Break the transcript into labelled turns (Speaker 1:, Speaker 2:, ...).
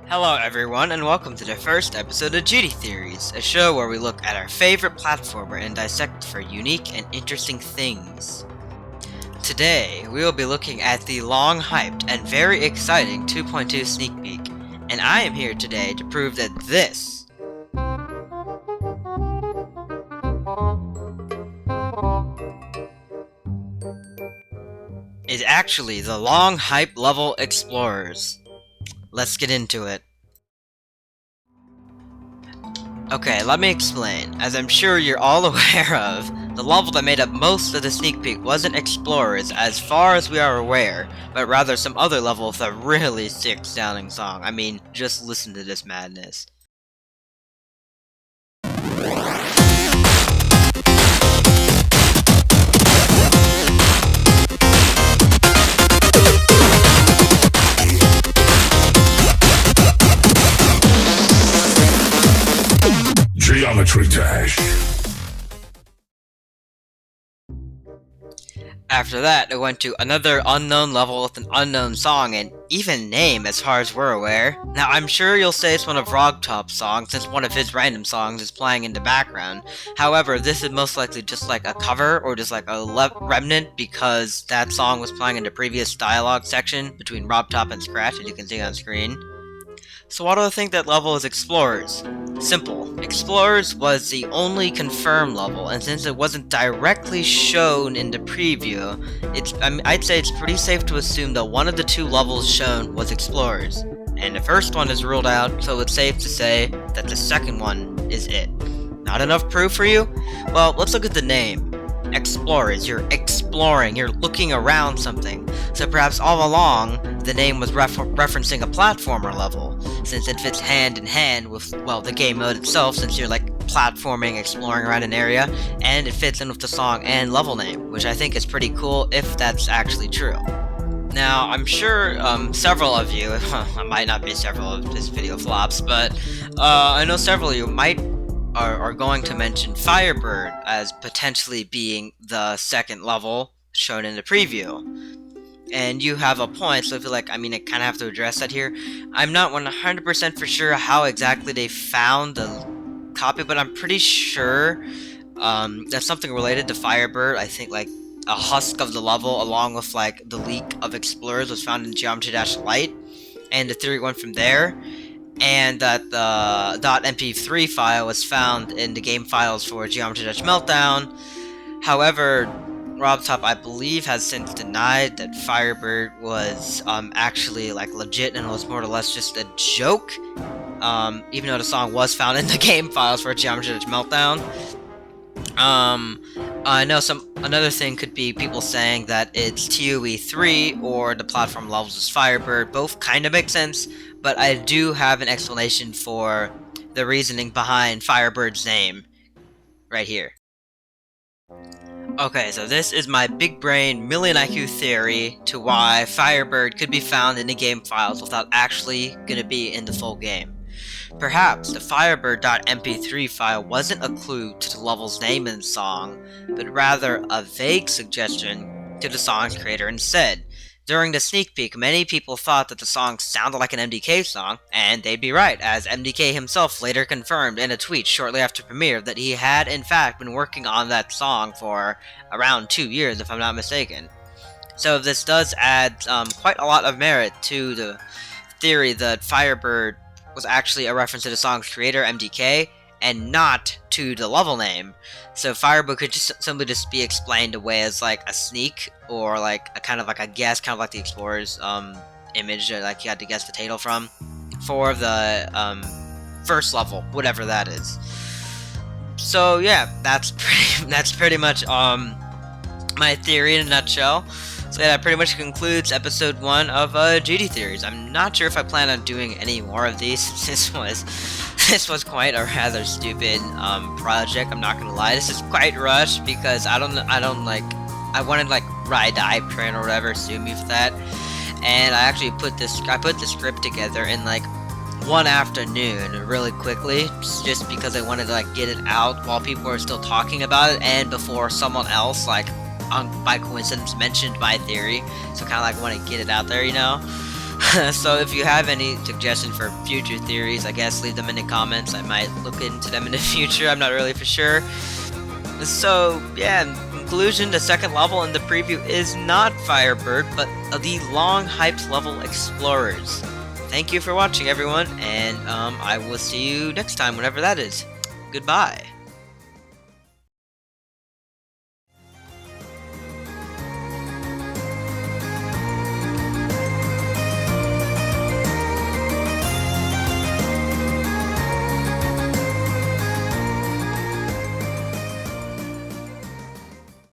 Speaker 1: Hello everyone, and welcome to the first episode of GD Theories, a show where we look at our favorite platformer and dissect for unique and interesting things. Today, we will be looking at the long-hyped and very exciting 2.2 Sneek Peek, and I am here today to prove that this is actually the long-hype level Explorers. Let's get into it. Okay, let me explain. As I'm sure you're all aware of, the level that made up most of the sneak peek wasn't Explorers as far as we are aware, but rather some other level with a really sick sounding song. I mean, just listen to this madness.
Speaker 2: Geometry Dash.
Speaker 1: After that, it went to another unknown level with an unknown song and even name as far as we're aware. Now, I'm sure you'll say it's one of Rogtop's songs since one of his random songs is playing in the background. However, this is most likely just like a cover or just like a remnant because that song was playing in the previous dialogue section between Rogtop and Scratch, as you can see on screen. So why do I think that level is Explorers? Simple. Explorers was the only confirmed level, and since it wasn't directly shown in the preview, I'd say it's pretty safe to assume that one of the two levels shown was Explorers. And the first one is ruled out, so it's safe to say that the second one is it. Not enough proof for you? Well, let's look at the name. Explorers, you're exploring, you're looking around something. So perhaps all along, the name was referencing a platformer level, since it fits hand in hand with, well, the game mode itself, since you're like platforming, exploring around an area, and it fits in with the song and level name, which I think is pretty cool if that's actually true. Now, I'm sure several of you, I might not be several of this video flops, but I know several of you are going to mention Firebird as potentially being the second level shown in the preview. And you have a point, so I feel like, I kind of have to address that here. I'm not 100% for sure how exactly they found the copy, but I'm pretty sure that's something related to Firebird. I think like a husk of the level along with like the leak of Explorers was found in Geometry Dash Lite, and the theory went from there. And that the .mp3 file was found in the game files for Geometry Dash Meltdown. However, Rogtop, I believe, has since denied that Firebird was actually like legit and was more or less just a joke. Even though the song was found in the game files for Geometry Dash Meltdown. I know another thing could be people saying that it's ToE3 or the platform levels is Firebird. Both kind of make sense, but I do have an explanation for the reasoning behind Firebird's name right here. Okay, so this is my big brain million IQ theory to why Firebird could be found in the game files without actually gonna be in the full game. Perhaps the Firebird.mp3 file wasn't a clue to the level's name in the song, but rather a vague suggestion to the song's creator instead. During the sneak peek, many people thought that the song sounded like an MDK song, and they'd be right, as MDK himself later confirmed in a tweet shortly after premiere that he had in fact been working on that song for around 2 years, if I'm not mistaken. So this does add quite a lot of merit to the theory that Firebird was actually a reference to the song's creator, MDK, and not to the level name. So Firebird could just simply be explained away as like a sneak, or like a kind of like a guess, kind of like the Explorer's image, like you had to guess the title from, for the first level, whatever that is. So yeah, that's pretty much my theory in a nutshell. So yeah, that pretty much concludes episode 1 of GD Theories. I'm not sure if I plan on doing any more of these. This was quite a rather stupid project. I'm not gonna lie. This is quite rushed because I wanted like ride the hype train or whatever. Sue me for that. And I put the script together in like one afternoon really quickly, just because I wanted to like get it out while people were still talking about it and before someone else like by coincidence mentioned my theory, so kind of like want to get it out there, you know. So if you have any suggestions for future theories, I guess leave them in the comments. I might look into them in the future. I'm not really for sure. So yeah, in conclusion, the second level in the preview is not Firebird, but the long hyped level Explorers. Thank you for watching, everyone, and I will see you next time, whenever that is. Goodbye.